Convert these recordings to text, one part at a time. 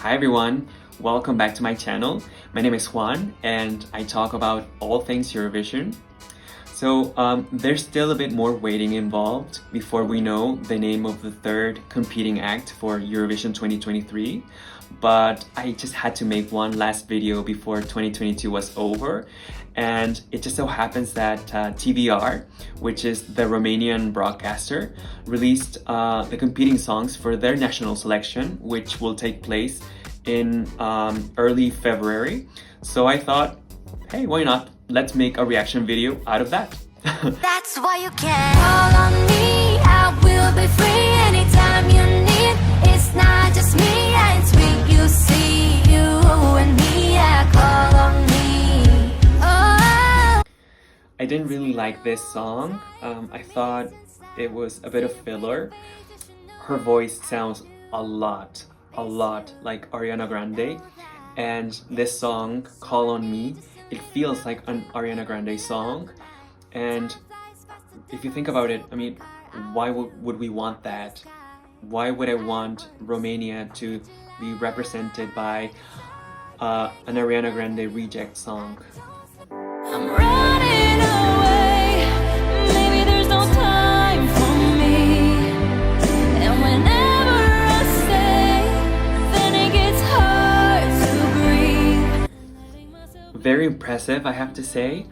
Hi everyone, welcome back to my channel. My name is Juan and I talk about all things Eurovision. So there's still a bit more waiting involved before we know the name of the third competing act for Eurovision 2023. But I just had to make one last video before 2022 was over. And it just so happens that TVR, which is the Romanian broadcaster, released the competing songs for their national selection, which will take place in early February. So I thought, hey, why not? Let's make a reaction video out of that. That's why you can call on me. I will be free anytime you need. It's not just me, it's me. You see, you and me. Yeah, call on me. Oh. I didn't really like this song. I thought it was a bit of filler. Her voice sounds a lot like Ariana Grande. And this song, Call on Me, it feels like an Ariana Grande song. And if you think about it, I mean, why would we want that? Why would I want Romania to be represented by an Ariana Grande reject song? I'm running away. Maybe there's no time for me. And whenever I stay, then it gets hard to breathe. Very impressive, I have to say.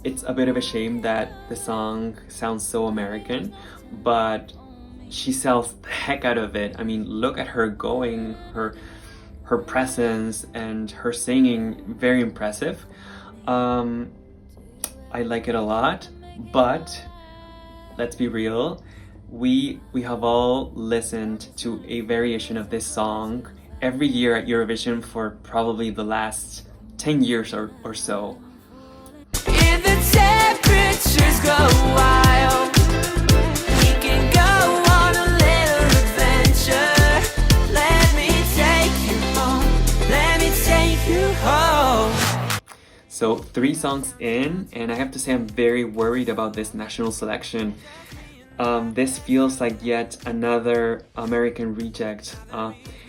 It's a bit of a shame that the song sounds so American, but she sells the heck out of it. I mean, look at her going, her presence and her singing, very impressive. I like it a lot, but let's be real, we have all listened to a variation of this song every year at Eurovision for probably the last 10 years or so. If the temperatures go wild, we can go on a little adventure. Let me take you home. Let me take you home. So 3 songs in, and I have to say I'm very worried about this national selection. This feels like yet another American reject.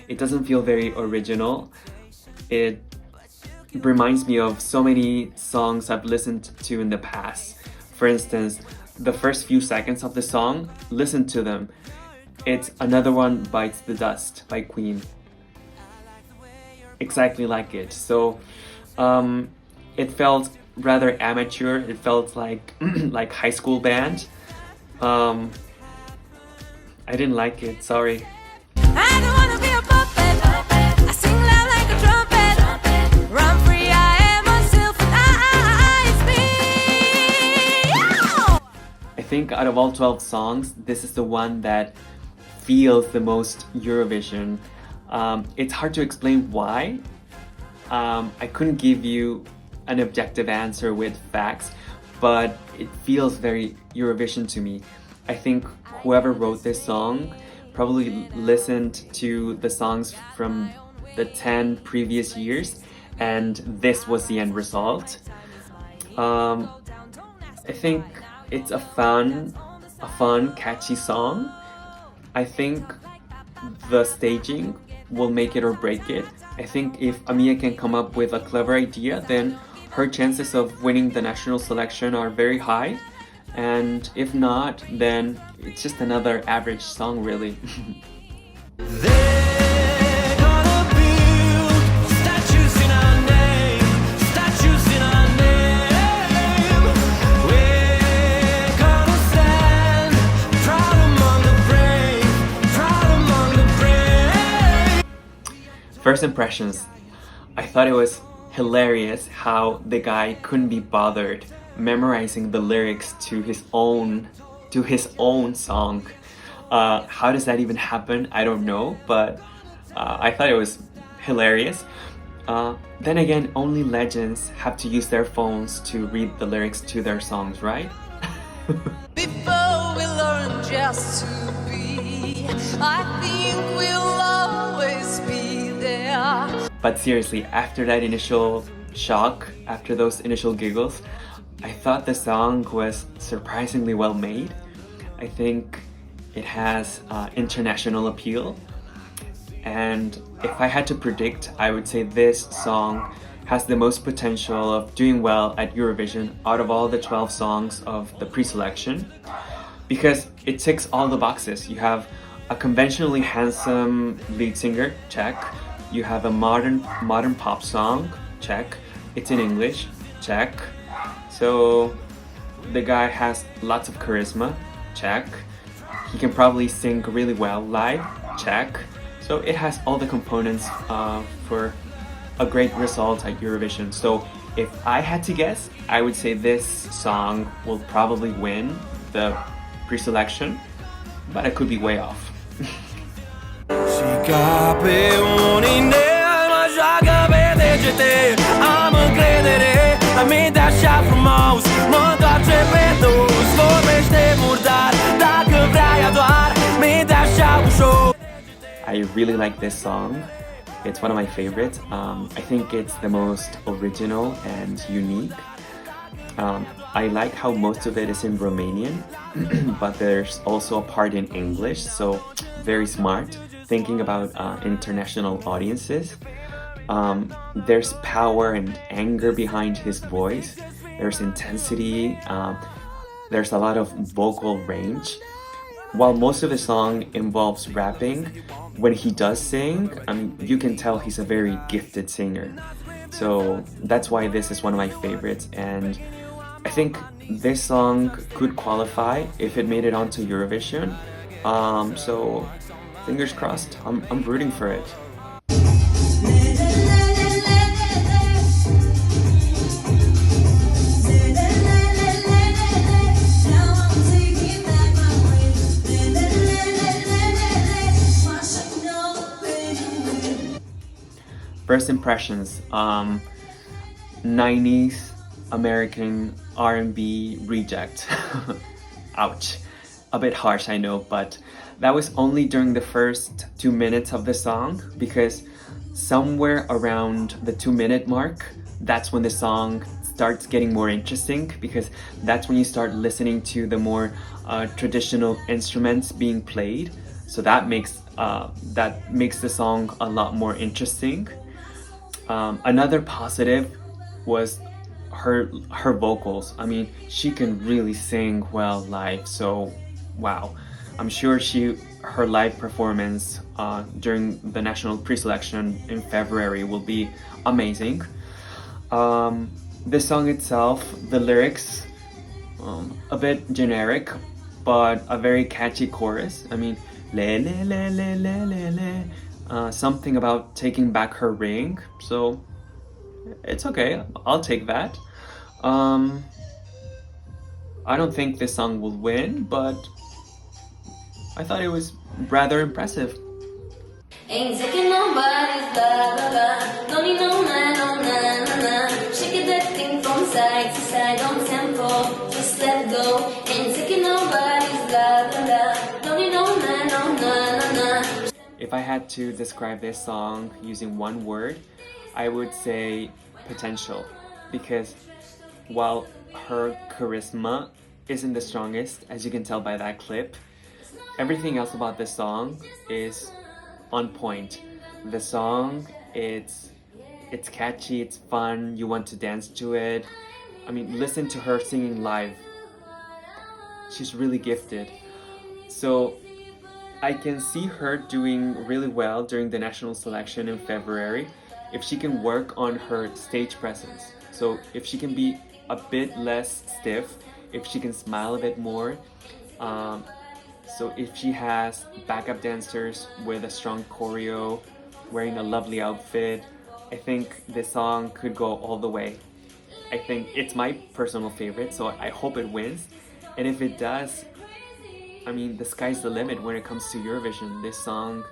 It doesn't feel very original. It reminds me of so many songs I've listened to in the past. For instance, the first few seconds of the song, listen to them. It's Another One Bites the Dust by Queen. Exactly like it. So it felt rather amateur. It felt like like high school band. I didn't like it, sorry. I don't wanna be a puppet. I sing loud like a trumpet. Run free, I am myself, and I is me. I think out of all 12 songs, this is the one that feels the most Eurovision. It's hard to explain why. I couldn't give you an objective answer with facts, but it feels very Eurovision to me. I think whoever wrote this song probably listened to the songs from the 10 previous years, and this was the end result. I think it's a fun, catchy song. I think the staging will make it or break it. I think if Amia can come up with a clever idea, then her chances of winning the national selection are very high. And if not, then it's just another average song, really. They're gonna build statues in our name, statues in our name. We're gonna stand proud among the brave, proud among the brave. First impressions. I thought it was hilarious how the guy couldn't be bothered memorizing the lyrics to his own song. How does that even happen? I don't know, but I thought it was hilarious. Then again, only legends have to use their phones to read the lyrics to their songs, right? Before we learn just to be, I think we'll always be there. But seriously, after that initial shock, after those initial giggles, I thought the song was surprisingly well made. I think it has international appeal. And if I had to predict, I would say this song has the most potential of doing well at Eurovision out of all the 12 songs of the pre-selection, because it ticks all the boxes. You have a conventionally handsome lead singer, check. You have a modern pop song, check. It's in English, check. So the guy has lots of charisma, check. He can probably sing really well live, check. So it has all the components for a great result at Eurovision. So if I had to guess, I would say this song will probably win the pre-selection, but I could be way off. I really like this song. It's one of my favorites. I think it's the most original and unique. I like how most of it is in Romanian, but there's also a part in English, so very smart, thinking about international audiences. There's power and anger behind his voice. There's intensity. There's a lot of vocal range. While most of the song involves rapping, when he does sing, you can tell he's a very gifted singer. So that's why this is one of my favorites, and I think this song could qualify if it made it onto Eurovision. So fingers crossed. I'm rooting for it. First impressions, 90s American R&B reject. Ouch. A bit harsh, I know, but that was only during the first 2 minutes of the song, because somewhere around the 2-minute mark, that's when the song starts getting more interesting, because that's when you start listening to the more traditional instruments being played. So that makes the song a lot more interesting. Another positive was her vocals. I mean, she can really sing well live, so wow. I'm sure her live performance during the national pre-selection in February will be amazing. The song itself, the lyrics, a bit generic, but a very catchy chorus. I mean, le le le le le le le. Something about taking back her ring, so it's okay, I'll take that. I don't think this song will win, but I thought it was rather impressive. Ain't taking nobody's blah blah blah. Don't need no man, no na na na. Shake that thing from side to side on tempo. Just let go. Ain't taking nobody's blah blah blah. Don't need no man, no na na na. If I had to describe this song using one word, I would say potential, because while her charisma isn't the strongest, as you can tell by that clip, everything else about this song is on point. The song, it's catchy, it's fun, you want to dance to it. I mean, listen to her singing live. She's really gifted. So I can see her doing really well during the national selection in February if she can work on her stage presence. So if she can be a bit less stiff, if she can smile a bit more, so if she has backup dancers with a strong choreo, wearing a lovely outfit, I think this song could go all the way. I think it's my personal favorite, so I hope it wins. And if it does, I mean, the sky's the limit when it comes to Eurovision. This song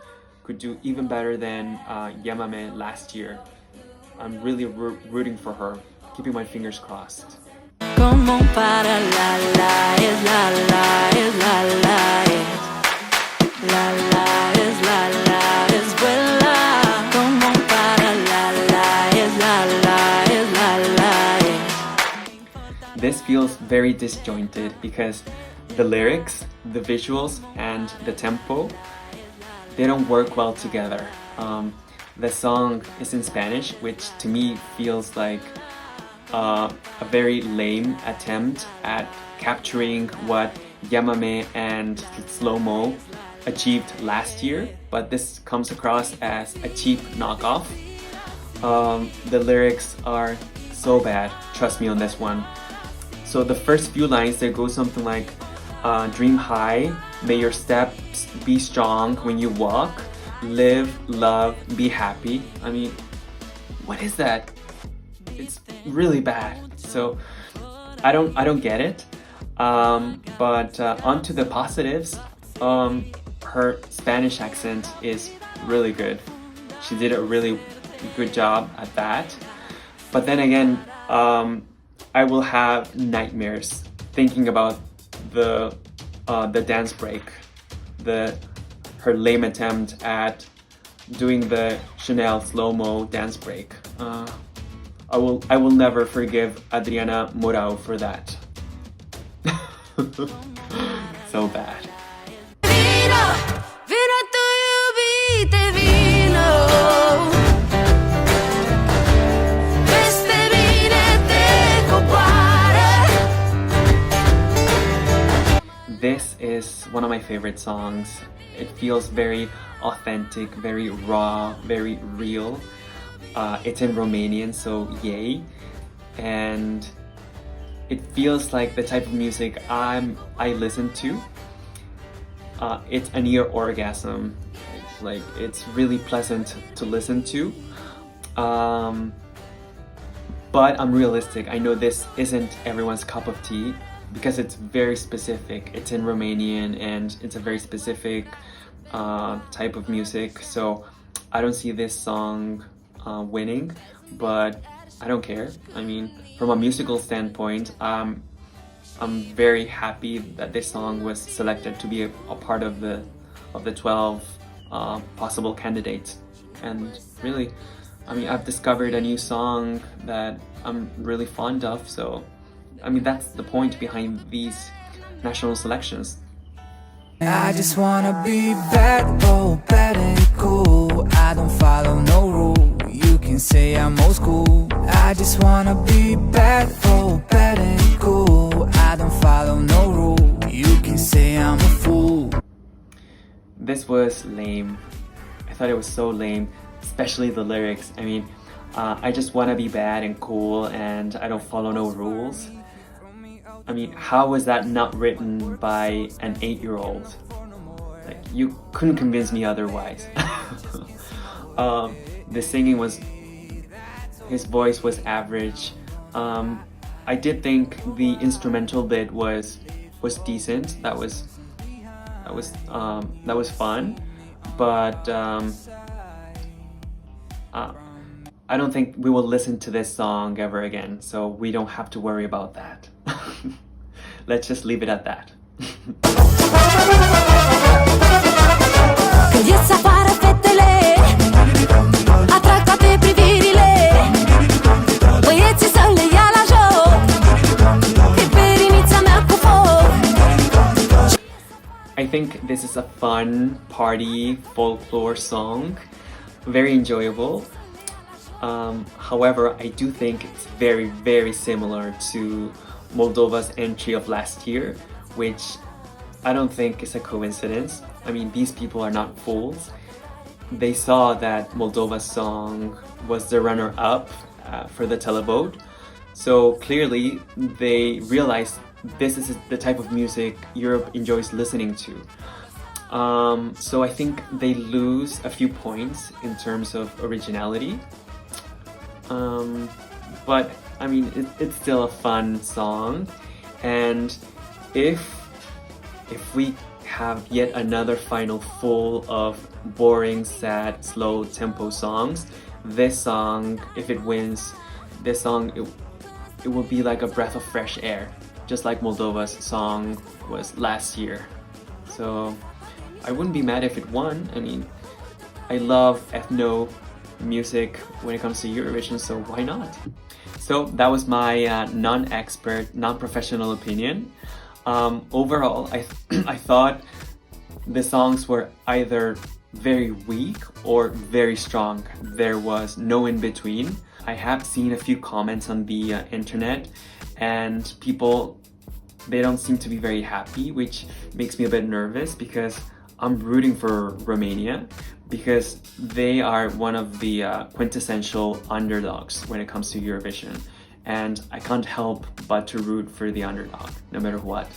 could do even better than Yamame last year. I'm really rooting for her, keeping my fingers crossed. Como para la la es la la es la la es la la es la la es vuela. Como para la la es la la es la la es. This feels very disjointed because the lyrics, the visuals, and the tempo they don't work well together. The song is in Spanish, which to me feels like a very lame attempt at capturing what Yamame and Slow Mo achieved last year, but this comes across as a cheap knockoff. The lyrics are so bad, trust me on this one. So the first few lines, they go something like, dream high, may your steps be strong when you walk, live, love, be happy. I mean, what is that? It's really bad. So I don't get it. But on to the positives. Her Spanish accent is really good. She did a really good job at that. But then again, I will have nightmares thinking about the dance break, her lame attempt at doing the Chanel slow-mo dance break. I will never forgive Adriana Morao for that. So bad. Vino, vino tuyo, vite vino. Queste vine te copare. This is one of my favorite songs. It feels very authentic, very raw, very real. It's in Romanian, so yay. And it feels like the type of music I listen to. It's a near orgasm. It's really pleasant to listen to. But I'm realistic. I know this isn't everyone's cup of tea because it's very specific. It's in Romanian and it's a very specific type of music. So I don't see this song winning, but I don't care. I mean, from a musical standpoint, I'm very happy that this song was selected to be a part of the 12 possible candidates. And really, I mean, I've discovered a new song that I'm really fond of. So, I mean, that's the point behind these national selections. I just wanna be bad, bold, bad and cool. I don't follow no rule. You can say I'm old school. I just wanna be bad, bold, bad and cool. I don't follow no rule. You can say I'm a fool. This was lame. I thought it was so lame, especially the lyrics. I mean, I just wanna be bad and cool and I don't follow no rules. I mean, how was that not written by an 8-year-old? Like, you couldn't convince me otherwise. The singing his voice was average. I did think the instrumental bit was decent. That was fun, but I don't think we will listen to this song ever again, so we don't have to worry about that. Let's just leave it at that. Când ies afară fetele, atrag toate privirile. Băieții să le ia la joc, e perinița mea cu foc. I think this is a fun party folklore song, very enjoyable. However, I do think it's very, very similar to Moldova's entry of last year, which I don't think is a coincidence. I mean, these people are not fools. They saw that Moldova's song was the runner-up for the televote, so clearly they realized this is the type of music Europe enjoys listening to. So I think they lose a few points in terms of originality. But I mean, it's still a fun song, and if we have yet another final full of boring, sad, slow tempo songs, this song, if it wins, this song, it will be like a breath of fresh air, just like Moldova's song was last year. So I wouldn't be mad if it won. I mean, I love ethno music when it comes to Eurovision, so why not? So that was my non-expert, non-professional opinion. Overall, I thought the songs were either very weak or very strong. There was no in between. I have seen a few comments on the internet, and people, they don't seem to be very happy, which makes me a bit nervous because I'm rooting for Romania because they are one of the quintessential underdogs when it comes to Eurovision. And I can't help but to root for the underdog, no matter what.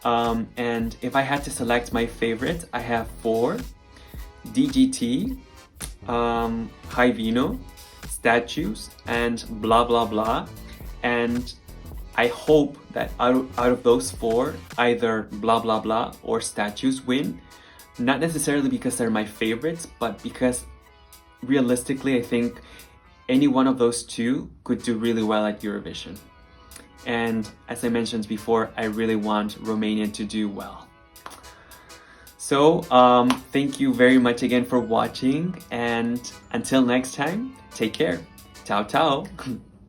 And if I had to select my favorite, I have 4. DGT, Hai Vino, Statues, and Blah Blah Blah. And I hope that out of those 4, either Blah Blah Blah or Statues win. Not necessarily because they're my favorites, but because realistically, I think any one of those 2 could do really well at Eurovision. And as I mentioned before, I really want Romania to do well. So thank you very much again for watching, and until next time, take care. Ciao ciao.